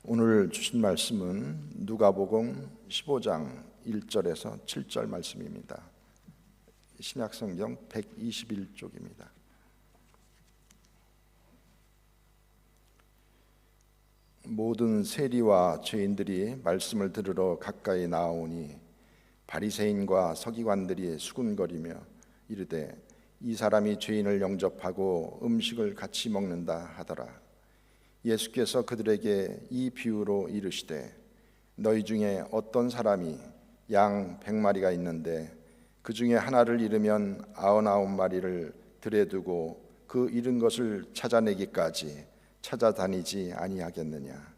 오늘 주신 말씀은 누가복음 15장 1절에서 7절 말씀입니다. 신약성경 121쪽입니다. 모든 세리와 죄인들이 말씀을 들으러 가까이 나아오니 바리새인과 서기관들이 수군거리며 이르되 이 사람이 죄인을 영접하고 음식을 같이 먹는다 하더라. 예수께서 그들에게 이 비유로 이르시되 너희 중에 어떤 사람이 양 100마리가 있는데 그 중에 하나를 잃으면 99마리를 들에 두고 그 잃은 것을 찾아내기까지 찾아다니지 아니하겠느냐.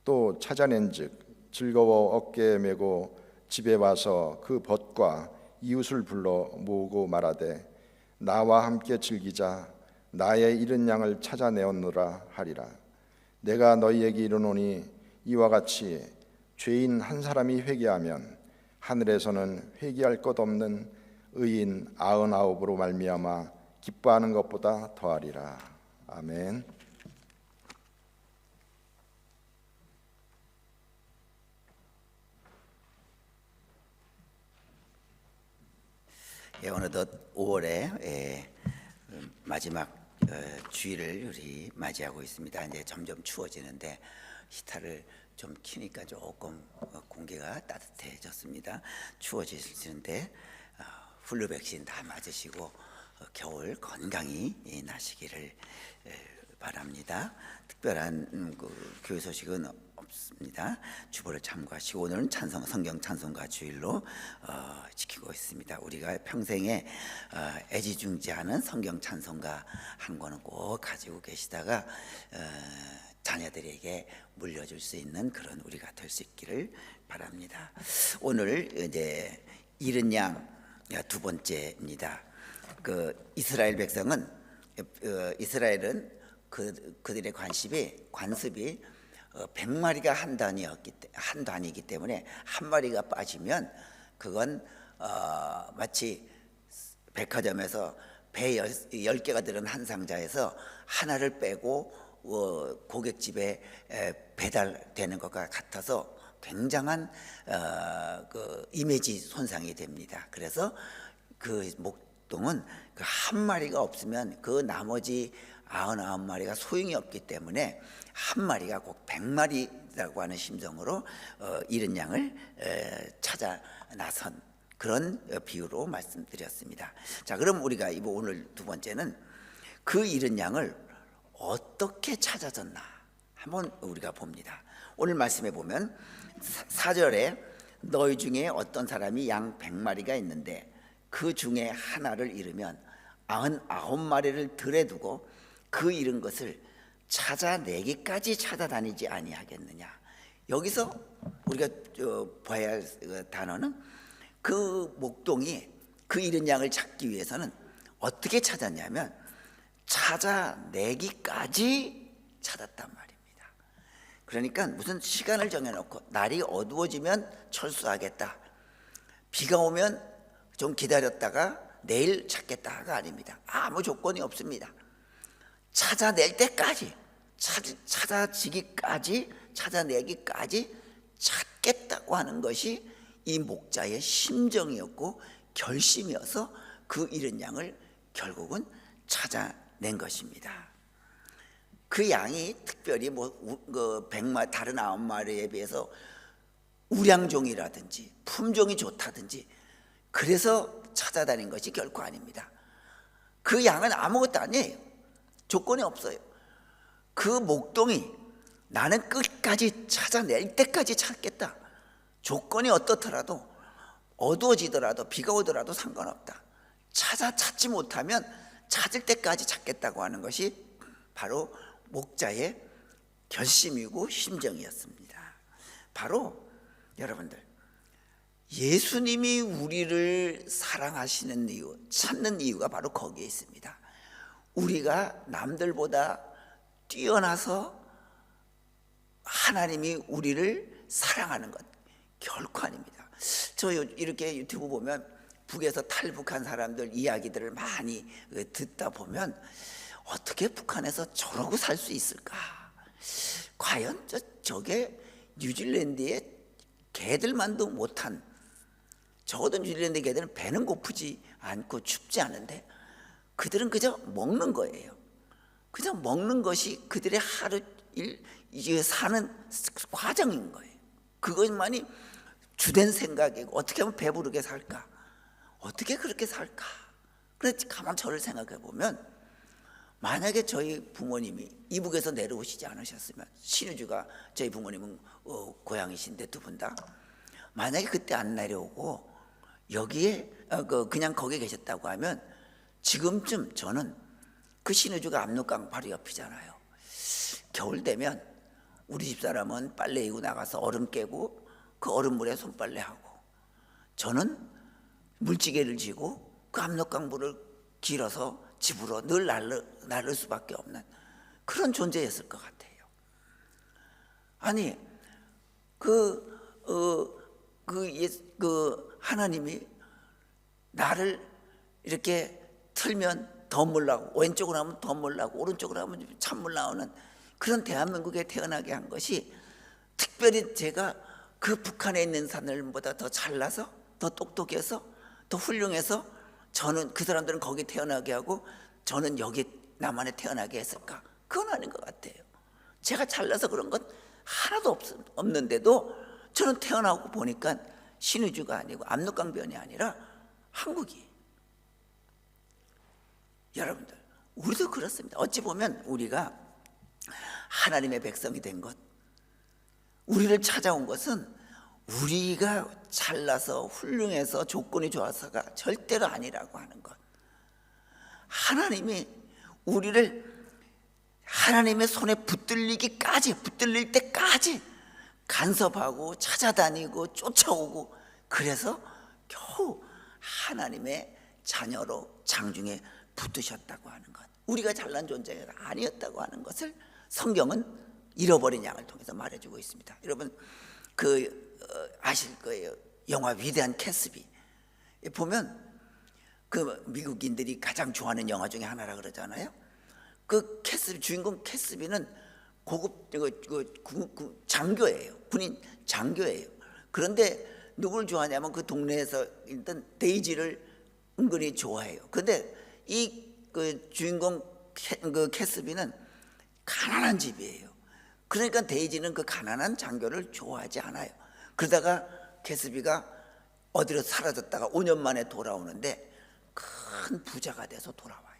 또 찾아낸즉 즐거워 어깨에 메고 집에 와서 그 벗과 이웃을 불러 모으고 말하되 나와 함께 즐기자. 나의 잃은 양을 찾아내었노라 하리라. 내가 너희에게 이르노니 이와 같이 죄인 한 사람이 회개하면 하늘에서는 회개할 것 없는 의인 99으로 말미암아 기뻐하는 것보다 더하리라. 아멘. 어느덧 5월에 마지막 주일을 우리 맞이하고 있습니다. 이제 점점 추워지는데 히터를 좀 켜니까 조금 공기가 따뜻해졌습니다. 추워지는데 플루 백신 다 맞으시고 겨울 건강히 나시기를 바랍니다. 특별한 교회 소식은 없습니다. 주보를 참고하시고 오늘은 성경 찬송가 주일로 지키고 있습니다. 우리가 평생에 애지중지하는 성경 찬송가 한 권은 꼭 가지고 계시다가 자녀들에게 물려줄 수 있는 그런 우리가 될 수 있기를 바랍니다. 오늘 이제 잃은 양 두 번째입니다. 이스라엘 백성은 이스라엘은 그들의 관습이 100마리가 한 단위이기 때문에 한 마리가 빠지면 그건 마치 백화점에서 배 10개가 들은 한 상자에서 하나를 빼고 고객집에 배달되는 것과 같아서 굉장한 이미지 손상이 됩니다. 그래서 그 목동은 그 한 마리가 없으면 그 나머지 99마리가 소용이 없기 때문에 한 마리가 꼭 100마리라고 하는 심정으로 잃은 양을 찾아 나선 그런 비유로 말씀드렸습니다. 자, 그럼 우리가 오늘 두 번째는 그 잃은 양을 어떻게 찾아졌나 한번 우리가 봅니다. 오늘 말씀에 보면 4절에 너희 중에 어떤 사람이 양 100마리가 있는데 그 중에 하나를 잃으면 99마리를 들에 두고 그 잃은 것을 찾아내기까지 찾아다니지 아니하겠느냐. 여기서 우리가 봐야 할 단어는 그 목동이 그 잃은 양을 찾기 위해서는 어떻게 찾았냐면 찾아내기까지 찾았단 말입니다. 그러니까 무슨 시간을 정해놓고 날이 어두워지면 철수하겠다, 비가 오면 좀 기다렸다가 내일 찾겠다가 아닙니다. 아무 조건이 없습니다. 찾아낼 때까지, 찾아지기까지, 찾아내기까지 찾겠다고 하는 것이 이 목자의 심정이었고 결심이어서 그 잃은 양을 결국은 찾아낸 것입니다. 그 양이 특별히 다른 9마리에 비해서 우량종이라든지 품종이 좋다든지 그래서 찾아다닌 것이 결코 아닙니다. 그 양은 아무것도 아니에요. 조건이 없어요. 그 목동이 나는 끝까지 찾아낼 때까지 찾겠다. 조건이 어떻더라도 어두워지더라도 비가 오더라도 상관없다. 찾지 못하면 찾을 때까지 찾겠다고 하는 것이 바로 목자의 결심이고 심정이었습니다. 바로 여러분들, 예수님이 우리를 사랑하시는 이유, 찾는 이유가 바로 거기에 있습니다. 우리가 남들보다 뛰어나서 하나님이 우리를 사랑하는 것 결코 아닙니다. 저 이렇게 유튜브 보면 북에서 탈북한 사람들 이야기들을 많이 듣다 보면 어떻게 북한에서 저러고 살 수 있을까? 과연 저게 뉴질랜드의 개들만도 못한, 적어도 뉴질랜드 개들은 배는 고프지 않고 춥지 않은데 그들은 그저 먹는 거예요. 그저 먹는 것이 그들의 하루 일 이제 사는 과정인 거예요. 그것만이 주된 생각이고, 어떻게 하면 배부르게 살까? 어떻게 그렇게 살까? 그래서 가만 저를 생각해 보면, 만약에 저희 부모님이 이북에서 내려오시지 않으셨으면, 신우주가 저희 부모님은 고향이신데 두 분 다, 만약에 그때 안 내려오고 여기에 그냥 거기 계셨다고 하면 지금쯤 저는 그 신우주가 압록강 바로 옆이잖아요. 겨울 되면 우리 집사람은 빨래 이고 나가서 얼음 깨고 그 얼음물에 손빨래하고, 저는 물지개를 지고 그 압록강 물을 길어서 집으로 늘 나를 수밖에 없는 그런 존재였을 것 같아요. 아니 하나님이 나를 이렇게 틀면 덧물 나고, 왼쪽으로 하면 덧물 나고, 오른쪽으로 하면 찬물 나오는 그런 대한민국에 태어나게 한 것이, 특별히 제가 그 북한에 있는 사람들보다 더 잘나서, 더 똑똑해서, 더 훌륭해서 저는 그 사람들은 거기 태어나게 하고 저는 여기 남한에 태어나게 했을까? 그건 아닌 것 같아요. 제가 잘나서 그런 건 하나도 없는데도 저는 태어나고 보니까 신우주가 아니고 압록강변이 아니라 한국이. 여러분들, 우리도 그렇습니다. 어찌 보면 우리가 하나님의 백성이 된 것, 우리를 찾아온 것은 우리가 잘나서 훌륭해서 조건이 좋아서가 절대로 아니라고 하는 것. 하나님이 우리를 하나님의 손에 붙들릴 때까지 간섭하고 찾아다니고 쫓아오고, 그래서 겨우 하나님의 자녀로 장중에 붙으셨다고 하는 것, 우리가 잘난 존재가 아니었다고 하는 것을 성경은 잃어버린 양을 통해서 말해주고 있습니다. 여러분 아실 거예요. 영화 위대한 캐스비 보면 그 미국인들이 가장 좋아하는 영화 중에 하나라 그러잖아요. 그 캐스비, 주인공 캐스비는 고급 장교예요. 군인 장교예요. 그런데 누구를 좋아하냐면 그 동네에서 일단 데이지를 은근히 좋아해요. 그런데 그 주인공 그 캐스비는 가난한 집이에요. 그러니까 데이지는 그 가난한 장교를 좋아하지 않아요. 그러다가 캐스비가 어디로 사라졌다가 5년 만에 돌아오는데 큰 부자가 돼서 돌아와요.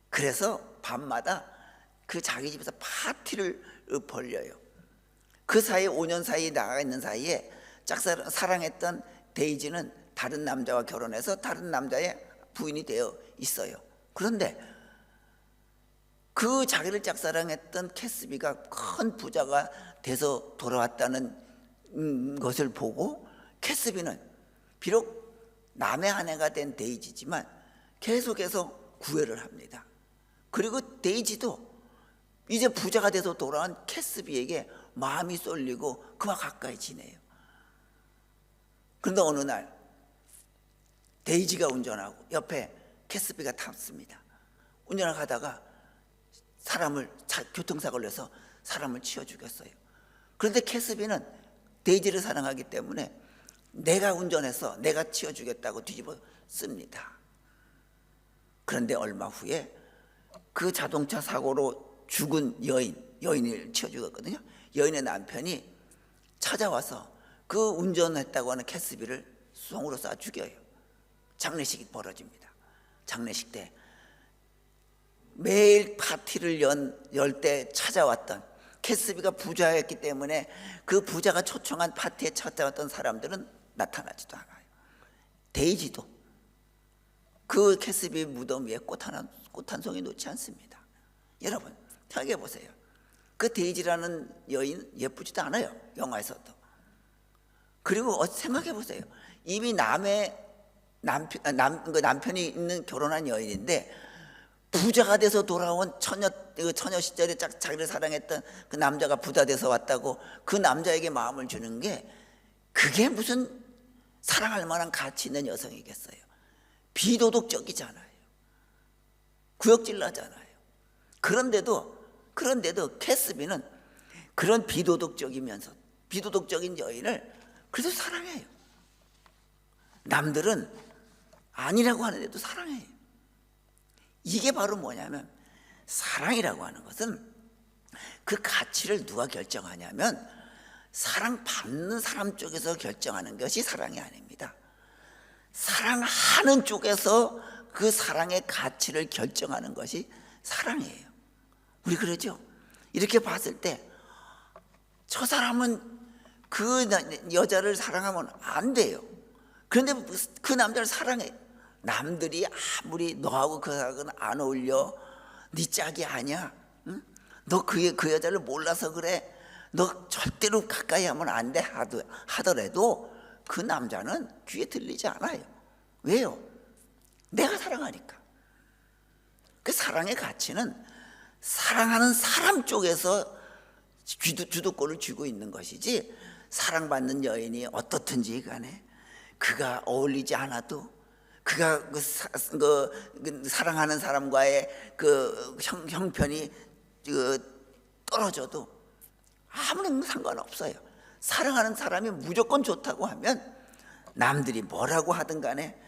그래서 밤마다 그 자기 집에서 파티를 벌려요. 그 사이에 5년 사이에 나가 있는 사이에 사랑했던 데이지는 다른 남자와 결혼해서 다른 남자의 부인이 되어 있어요. 그런데 그 자기를 짝사랑했던 캐스비가 큰 부자가 돼서 돌아왔다는 것을 보고, 캐스비는 비록 남의 아내가 된 데이지지만 계속해서 구애를 합니다. 그리고 데이지도 이제 부자가 돼서 돌아온 캐스비에게 마음이 쏠리고 그와 가까이 지내요. 그런데 어느 날 데이지가 운전하고 옆에 캐스비가 탔습니다. 운전을 하다가 교통사고를 내서 사람을 치워 죽였어요. 그런데 캐스비는 데이지를 사랑하기 때문에 내가 운전해서 내가 치워 주겠다고 뒤집어 씁니다. 그런데 얼마 후에 그 자동차 사고로 죽은 여인을 치워 죽었거든요. 여인의 남편이 찾아와서 그 운전했다고 하는 캐스비를 송으로 쏴 죽여요. 장례식이 벌어집니다. 장례식 때 매일 파티를 열 때 찾아왔던, 캐스비가 부자였기 때문에 그 부자가 초청한 파티에 찾아왔던 사람들은 나타나지도 않아요. 데이지도 그 캐스비 무덤 위에 꽃 한 송이 놓지 않습니다. 여러분 생각해 보세요. 그 데이지라는 여인 예쁘지도 않아요, 영화에서도. 그리고 생각해 보세요. 이미 남편이 있는 결혼한 여인인데 부자가 돼서 돌아온 처녀 시절에 자기를 사랑했던 그 남자가 부자 돼서 왔다고 그 남자에게 마음을 주는 게, 그게 무슨 사랑할 만한 가치 있는 여성이겠어요. 비도덕적이잖아요. 구역질 나잖아요. 그런데도 캐스비는 그런 비도덕적인 여인을 그래도 사랑해요. 남들은 아니라고 하는데도 사랑해요. 이게 바로 뭐냐면, 사랑이라고 하는 것은 그 가치를 누가 결정하냐면 사랑받는 사람 쪽에서 결정하는 것이 사랑이 아닙니다. 사랑하는 쪽에서 그 사랑의 가치를 결정하는 것이 사랑이에요. 우리 그러죠? 이렇게 봤을 때 저 사람은 그 여자를 사랑하면 안 돼요. 그런데 그 남자를 사랑해. 남들이 아무리 너하고 그 사람은 안 어울려, 네 짝이 아니야, 응? 너 그 여자를 몰라서 그래, 너 절대로 가까이 하면 안 돼 하더라도 그 남자는 귀에 들리지 않아요. 왜요? 내가 사랑하니까. 그 사랑의 가치는 사랑하는 사람 쪽에서 주도권을 쥐고 있는 것이지, 사랑받는 여인이 어떻든지 간에 그가 어울리지 않아도, 그가 사랑하는 사람과의 그 형편이 떨어져도 아무런 상관없어요. 사랑하는 사람이 무조건 좋다고 하면 남들이 뭐라고 하든 간에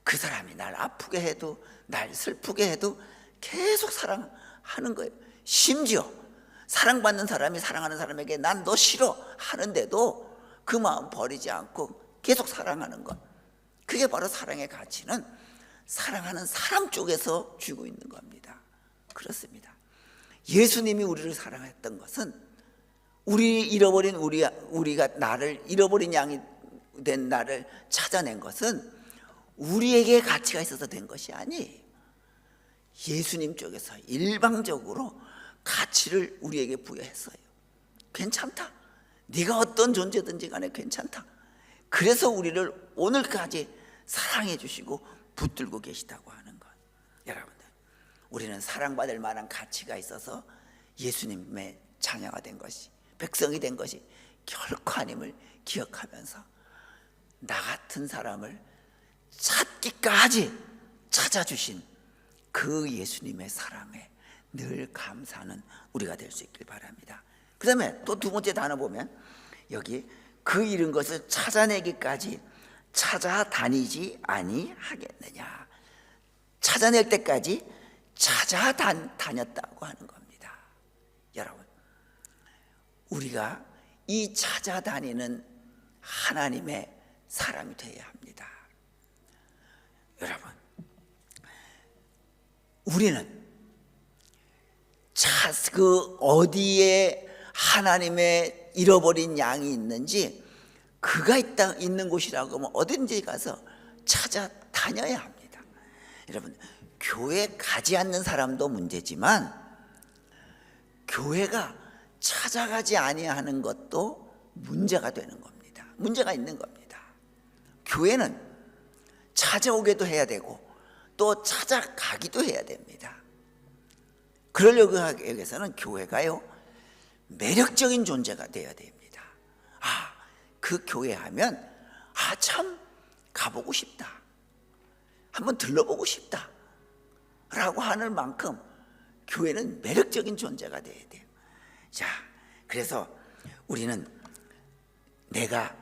그 사람이 날 아프게 해도 날 슬프게 해도 계속 사랑하는 거예요. 심지어 사랑받는 사람이 사랑하는 사람에게 난 너 싫어 하는데도 그 마음 버리지 않고 계속 사랑하는 것, 그게 바로 사랑의 가치는 사랑하는 사람 쪽에서 쥐고 있는 겁니다. 그렇습니다. 예수님이 우리를 사랑했던 것은 우리가 나를 잃어버린 양이 된 나를 찾아낸 것은 우리에게 가치가 있어서 된 것이 아니에요. 예수님 쪽에서 일방적으로 가치를 우리에게 부여했어요. 괜찮다, 네가 어떤 존재든지 간에 괜찮다. 그래서 우리를 오늘까지 사랑해 주시고 붙들고 계시다고 하는 것. 여러분들, 우리는 사랑받을 만한 가치가 있어서 예수님의 자녀가 된 것이, 백성이 된 것이 결코 아님을 기억하면서 나 같은 사람을 찾기까지 찾아주신 그 예수님의 사랑에 늘 감사하는 우리가 될 수 있길 바랍니다. 그 다음에 또 두 번째 단어 보면 여기 그 잃은 것을 찾아내기까지 찾아다니지 아니하겠느냐. 찾아낼 때까지 찾아다녔다고 하는 겁니다. 여러분, 우리가 이 찾아다니는 하나님의 사람이 되어야 합니다. 여러분, 우리는 그 어디에 하나님의 잃어버린 양이 있는지, 그가 있는 곳이라고 하면 어딘지 가서 찾아다녀야 합니다. 여러분, 교회 가지 않는 사람도 문제지만 교회가 찾아가지 아니하는 것도 문제가 되는 겁니다. 문제가 있는 겁니다. 교회는 찾아오기도 해야 되고 또 찾아가기도 해야 됩니다. 그러려고 하기 위해서는 교회가요, 매력적인 존재가 되어야 됩니다. 그 교회 하면 참 가보고 싶다, 한번 들러보고 싶다 라고 하는 만큼 교회는 매력적인 존재가 되어야 돼요. 자, 그래서 우리는 내가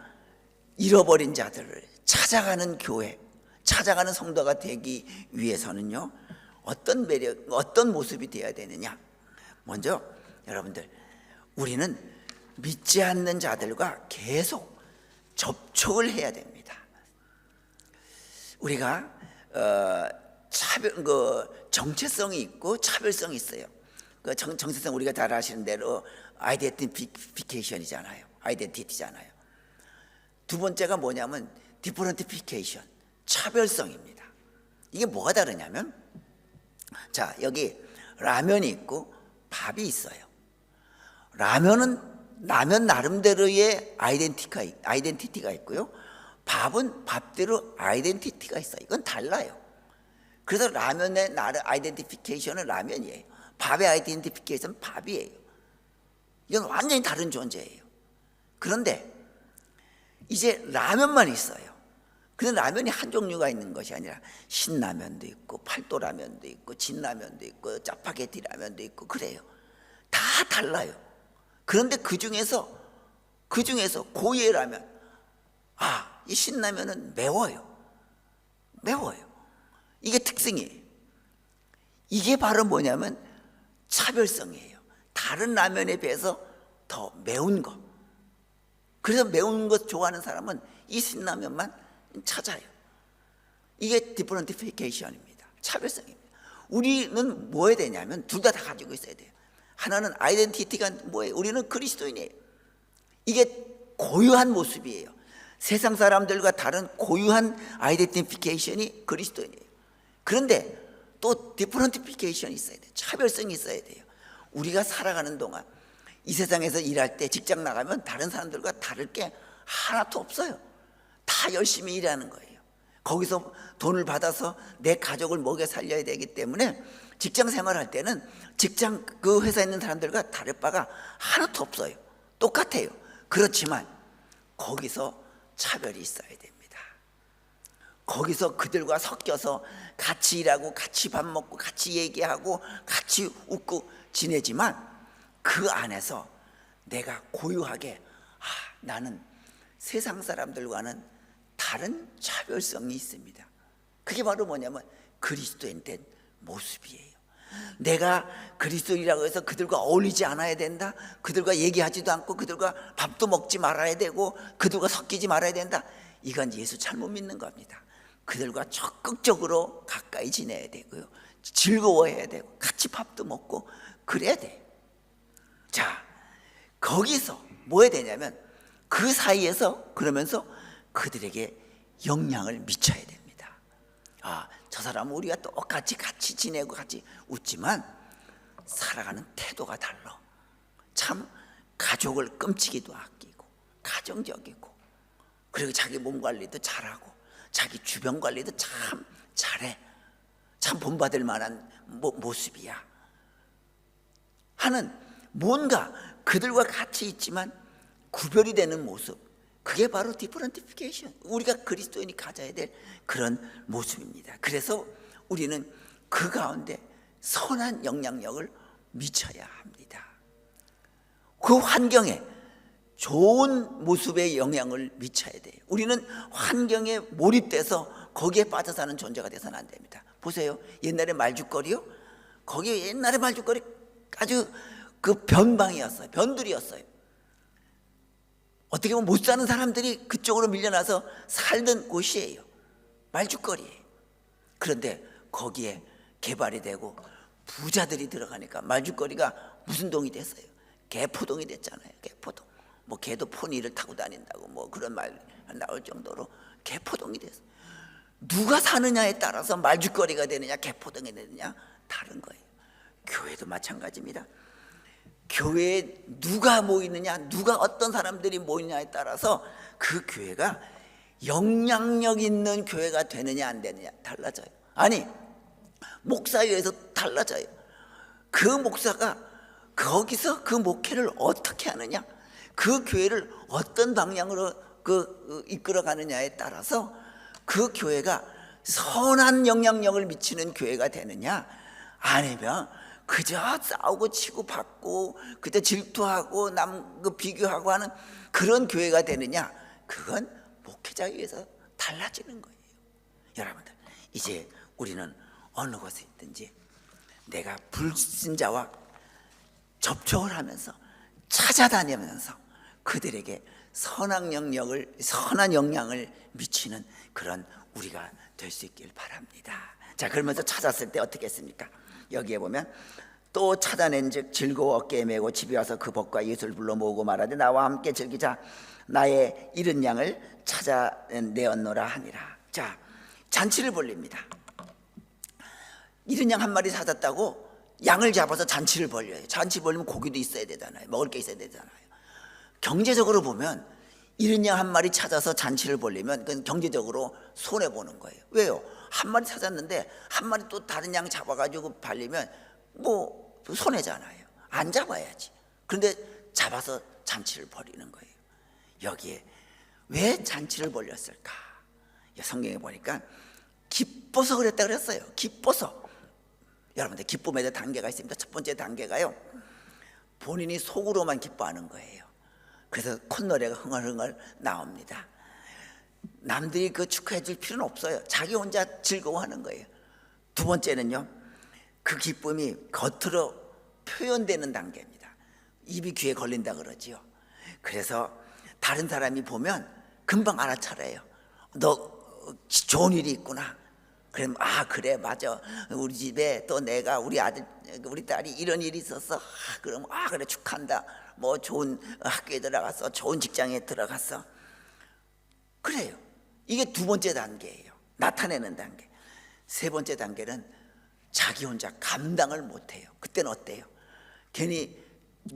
잃어버린 자들을 찾아가는 교회, 찾아가는 성도가 되기 위해서는요, 어떤 매력, 어떤 모습이 되어야 되느냐. 먼저 여러분들, 우리는 믿지 않는 자들과 계속 접촉을 해야 됩니다. 우리가 정체성이 있고 차별성이 있어요. 그 정체성 우리가 잘 아시는 대로 아이덴티피케이션이잖아요. 아이덴티티잖아요. 두 번째가 뭐냐면 디퍼런티피케이션, 차별성입니다. 이게 뭐가 다르냐면, 자, 여기 라면이 있고 밥이 있어요. 라면은 라면 나름대로의 아이덴티티가 있고요, 밥은 밥대로 아이덴티티가 있어요. 이건 달라요. 그래서 라면의 아이덴티피케이션은 라면이에요. 밥의 아이덴티피케이션은 밥이에요. 이건 완전히 다른 존재예요. 그런데 이제 라면만 있어요. 근데 라면이 한 종류가 있는 것이 아니라 신라면도 있고 팔도라면도 있고 진라면도 있고 짜파게티 라면도 있고 그래요. 다 달라요. 그런데 그 중에서 고유의 라면, 이 신라면은 매워요. 이게 특징이에요. 이게 바로 뭐냐면 차별성이에요. 다른 라면에 비해서 더 매운 거. 그래서 매운 거 좋아하는 사람은 이 신라면만 찾아요. 이게 디퍼런티피케이션입니다. 차별성입니다. 우리는 뭐 해야 되냐면 둘 다 가지고 있어야 돼요. 하나는 아이덴티티가 뭐예요? 우리는 그리스도인이에요. 이게 고유한 모습이에요. 세상 사람들과 다른 고유한 아이덴티피케이션이 그리스도인이에요. 그런데 또 디퍼런티피케이션이 있어야 돼요. 차별성이 있어야 돼요. 우리가 살아가는 동안 이 세상에서 일할 때 직장 나가면 다른 사람들과 다를 게 하나도 없어요. 다 열심히 일하는 거예요. 거기서 돈을 받아서 내 가족을 먹여 살려야 되기 때문에 직장 생활할 때는 직장 그 회사에 있는 사람들과 다를 바가 하나도 없어요. 똑같아요. 그렇지만 거기서 차별이 있어야 됩니다. 거기서 그들과 섞여서 같이 일하고 같이 밥 먹고 같이 얘기하고 같이 웃고 지내지만 그 안에서 내가 고유하게 나는 세상 사람들과는 다른 차별성이 있습니다. 그게 바로 뭐냐면 그리스도인 된 모습이에요. 내가 그리스도인이라고 해서 그들과 어울리지 않아야 된다, 그들과 얘기하지도 않고 그들과 밥도 먹지 말아야 되고 그들과 섞이지 말아야 된다, 이건 예수 잘못 믿는 겁니다. 그들과 적극적으로 가까이 지내야 되고요, 즐거워해야 되고 같이 밥도 먹고 그래야 돼요. 자, 거기서 뭐 해야 되냐면 그 사이에서 그러면서 그들에게 영향을 미쳐야 됩니다. 저 사람은 우리가 똑같이 같이 지내고 같이 웃지만 살아가는 태도가 달라. 참 가족을 끔찍이도 아끼고 가정적이고, 그리고 자기 몸 관리도 잘하고 자기 주변 관리도 참 잘해. 참 본받을 만한 모습이야 하는, 뭔가 그들과 같이 있지만 구별이 되는 모습, 그게 바로 디퍼런티피케이션, 우리가 그리스도인이 가져야 될 그런 모습입니다. 그래서 우리는 그 가운데 선한 영향력을 미쳐야 합니다. 그 환경에 좋은 모습의 영향을 미쳐야 돼요. 우리는 환경에 몰입돼서 거기에 빠져 사는 존재가 돼서는 안 됩니다. 보세요, 옛날에 말죽거리요, 거기 옛날에 말죽거리 아주 그 변방이었어요. 변두리였어요. 어떻게 보면 못 사는 사람들이 그쪽으로 밀려나서 살던 곳이에요. 말죽거리예요. 그런데 거기에 개발이 되고 부자들이 들어가니까 말죽거리가 무슨 동이 됐어요? 개포동이 됐잖아요. 개포동. 뭐 개도 포니를 타고 다닌다고 뭐 그런 말 나올 정도로 개포동이 됐어요. 누가 사느냐에 따라서 말죽거리가 되느냐 개포동이 되느냐 다른 거예요. 교회도 마찬가지입니다. 교회에 누가 모이느냐, 누가 어떤 사람들이 모이느냐에 따라서 그 교회가 영향력 있는 교회가 되느냐 안 되느냐 달라져요. 아니, 목사회에서 달라져요. 그 목사가 거기서 그 목회를 어떻게 하느냐, 그 교회를 어떤 방향으로 이끌어 가느냐에 따라서 그 교회가 선한 영향력을 미치는 교회가 되느냐, 아니면 그저 싸우고 치고 받고 그저 질투하고 남 비교하고 하는 그런 교회가 되느냐, 그건 목회자에 의해서 달라지는 거예요. 여러분들, 이제 우리는 어느 곳에 있든지 내가 불신자와 접촉을 하면서 찾아다니면서 그들에게 선한 영향을 미치는 그런 우리가 될 수 있길 바랍니다. 자, 그러면서 찾았을 때 어떻게 했습니까? 여기에 보면 또 찾아낸 즉 즐거워 어깨에 메고 집에 와서 그 벗과 예수를 불러 모으고 말하되 나와 함께 즐기자, 나의 잃은 양을 찾아내었노라 하니라. 자, 잔치를 벌립니다. 잃은 양 한 마리 찾았다고 양을 잡아서 잔치를 벌려요. 잔치 벌리면 고기도 있어야 되잖아요. 먹을 게 있어야 되잖아요. 경제적으로 보면 잃은 양 한 마리 찾아서 잔치를 벌리면 그건 경제적으로 손해보는 거예요. 왜요? 한 마리 찾았는데 한 마리 또 다른 양 잡아가지고 발리면 뭐 손해잖아요. 안 잡아야지. 그런데 잡아서 잔치를 벌이는 거예요. 여기에 왜 잔치를 벌렸을까? 성경에 보니까 기뻐서 그랬다 그랬어요. 기뻐서. 여러분들, 기쁨에도 단계가 있습니다. 첫 번째 단계가요, 본인이 속으로만 기뻐하는 거예요. 그래서 콧노래가 흥얼흥얼 나옵니다. 남들이 그 축하해 줄 필요는 없어요. 자기 혼자 즐거워하는 거예요. 두 번째는요, 그 기쁨이 겉으로 표현되는 단계입니다. 입이 귀에 걸린다 그러지요. 그래서 다른 사람이 보면 금방 알아차려요. 너 좋은 일이 있구나. 그럼 아 그래 맞아, 우리 집에 또 내가 우리 아들 우리 딸이 이런 일이 있었어. 그럼 아 그래 축하한다. 뭐 좋은 학교에 들어갔어, 좋은 직장에 들어갔어. 그래요. 이게 두 번째 단계예요. 나타내는 단계. 세 번째 단계는 자기 혼자 감당을 못해요. 그때는 어때요? 괜히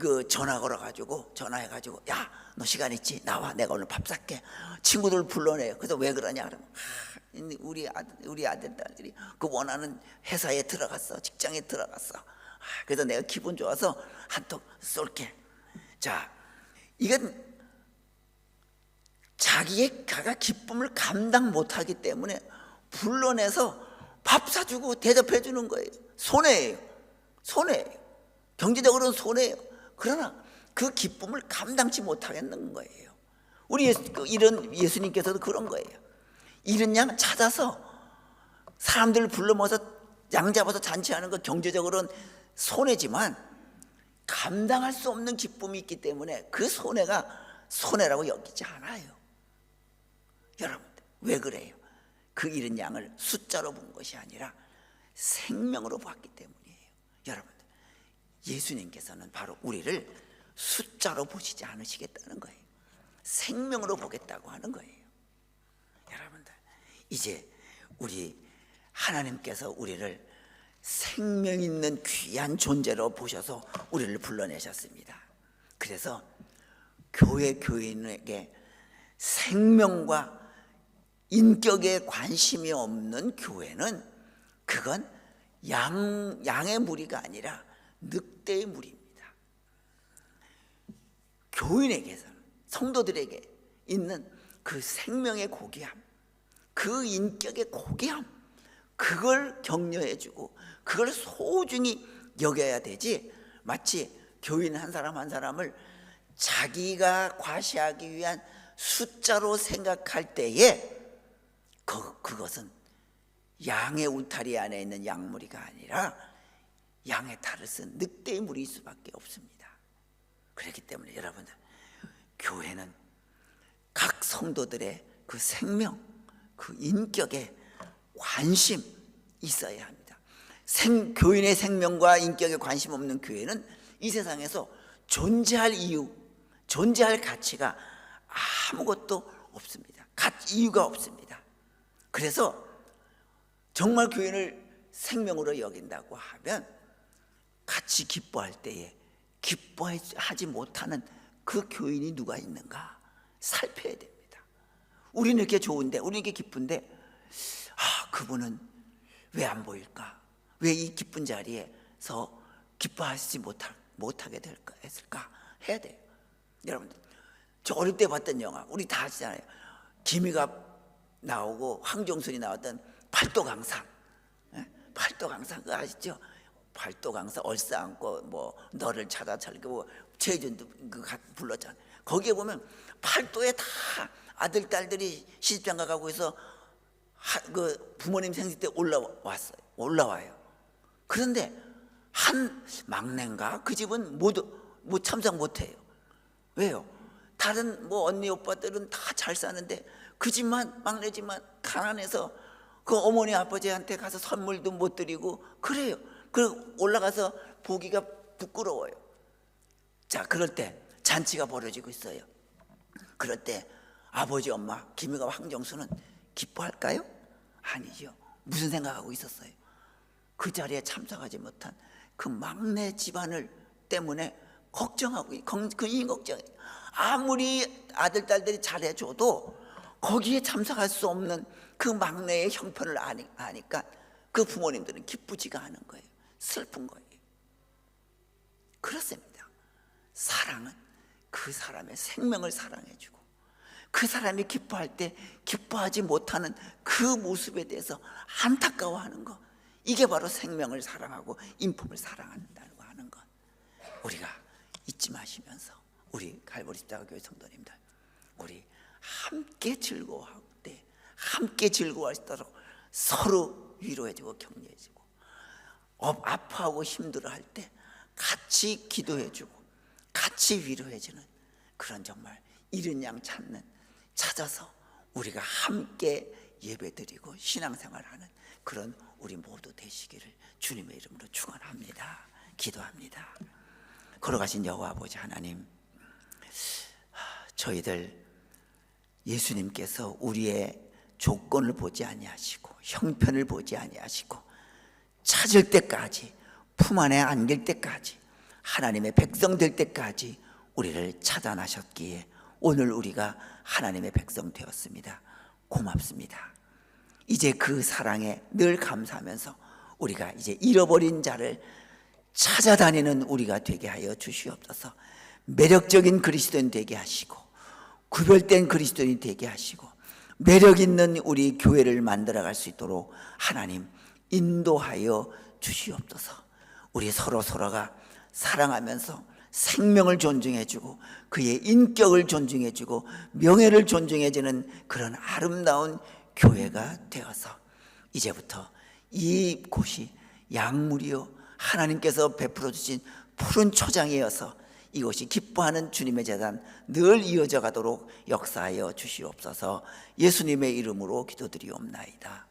그 전화 걸어가지고 전화해가지고 야 너 시간 있지? 나와, 내가 오늘 밥 살게. 친구들 불러내요. 그래서 왜 그러냐 그러면 우리 아들 딸들이 그 원하는 회사에 들어갔어, 직장에 들어갔어. 그래서 내가 기분 좋아서 한턱 쏠게. 자, 이건 자기가 기쁨을 감당 못하기 때문에 불러내서 밥 사주고 대접해 주는 거예요. 손해예요. 손해예요. 경제적으로는 손해예요. 그러나 그 기쁨을 감당치 못하겠는 거예요. 우리 이런 예수님께서도 그런 거예요. 이런 양 찾아서 사람들을 불러 모아서 양 잡아서 잔치하는 거 경제적으로는 손해지만 감당할 수 없는 기쁨이 있기 때문에 그 손해가 손해라고 여기지 않아요. 여러분들 왜 그래요? 그 잃은 양을 숫자로 본 것이 아니라 생명으로 봤기 때문이에요. 여러분들 예수님께서는 바로 우리를 숫자로 보시지 않으시겠다는 거예요. 생명으로 보겠다고 하는 거예요. 여러분들 이제 우리 하나님께서 우리를 생명 있는 귀한 존재로 보셔서 우리를 불러내셨습니다. 그래서 교인에게 생명과 인격에 관심이 없는 교회는 그건 양의 무리가 아니라 늑대의 무리입니다. 교인에게서는, 성도들에게 있는 그 생명의 고귀함, 그 인격의 고귀함, 그걸 격려해주고 그걸 소중히 여겨야 되지, 마치 교인 한 사람 한 사람을 자기가 과시하기 위한 숫자로 생각할 때에 그것은 양의 울타리 안에 있는 양무리가 아니라 양의 탈을 쓴 늑대의 무리일 수밖에 없습니다. 그렇기 때문에 여러분들 교회는 각 성도들의 그 생명, 그 인격에 관심 있어야 합니다. 교인의 생명과 인격에 관심 없는 교회는 이 세상에서 존재할 이유, 존재할 가치가 아무것도 없습니다. 이유가 없습니다. 그래서 정말 교인을 생명으로 여긴다고 하면 같이 기뻐할 때에 기뻐하지 못하는 그 교인이 누가 있는가 살펴야 됩니다. 우리는 이렇게 좋은데, 우리는 이렇게 기쁜데 그분은 왜 안 보일까? 왜 이 기쁜 자리에서 기뻐하지 못하게 했을까? 해야 돼요. 여러분들 저 어릴 때 봤던 영화 우리 다 아시잖아요. 김희갑 나오고 황정순이 나왔던 팔도강산. 팔도강산 그거 아시죠? 팔도강산 얼싸안고 뭐 너를 찾아 살고 최준도 불렀잖아요. 거기에 보면 팔도에 다 아들 딸들이 시집장가 가고 해서 그 부모님 생신 때 올라와요. 그런데 한 막내인가 그 집은 모두 참석 못해요. 왜요? 다른 뭐 언니 오빠들은 다 잘 사는데 그 집만, 막내 집만 가난해서 그 어머니 아버지한테 가서 선물도 못 드리고 그래요. 그 올라가서 보기가 부끄러워요. 자, 그럴 때 잔치가 벌어지고 있어요. 그럴 때 아버지, 엄마, 김희가 황정수는 기뻐할까요? 아니죠. 무슨 생각하고 있었어요? 그 자리에 참석하지 못한 그 막내 집안을 때문에 걱정하고, 그 걱정이 아무리 아들, 딸들이 잘해줘도 거기에 참석할 수 없는 그 막내의 형편을 아니까 그 부모님들은 기쁘지가 않은 거예요. 슬픈 거예요. 그렇습니다. 사랑은 그 사람의 생명을 사랑해주고 그 사람이 기뻐할 때 기뻐하지 못하는 그 모습에 대해서 안타까워하는 것, 이게 바로 생명을 사랑하고 인품을 사랑한다고 하는 것. 우리가 잊지 마시면서 우리 갈보리 십자가 교회 성도님들, 우리 함께 즐거워할 때 함께 즐거워할 수 있도록 서로 위로해주고 격려해주고, 아파하고 힘들어할 때 같이 기도해주고 같이 위로해주는 그런 정말 이른 양 찾아서 우리가 함께 예배드리고 신앙생활하는 그런 우리 모두 되시기를 주님의 이름으로 축원합니다. 기도합니다. 걸어가신 여호와 아버지 하나님, 저희들 예수님께서 우리의 조건을 보지 아니하시고 형편을 보지 아니하시고 찾을 때까지, 품 안에 안길 때까지, 하나님의 백성 될 때까지 우리를 차단하셨기에 오늘 우리가 하나님의 백성 되었습니다. 고맙습니다. 이제 그 사랑에 늘 감사하면서 우리가 이제 잃어버린 자를 찾아다니는 우리가 되게 하여 주시옵소서. 매력적인 그리스도인 되게 하시고 구별된 그리스도인이 되게 하시고 매력 있는 우리 교회를 만들어갈 수 있도록 하나님 인도하여 주시옵소서. 우리 서로가 사랑하면서 생명을 존중해주고 그의 인격을 존중해주고 명예를 존중해주는 그런 아름다운 교회가 되어서 이제부터 이 곳이 약물이요 하나님께서 베풀어 주신 푸른 초장이어서 이곳이 기뻐하는 주님의 제단 늘 이어져 가도록 역사하여 주시옵소서. 예수님의 이름으로 기도드리옵나이다.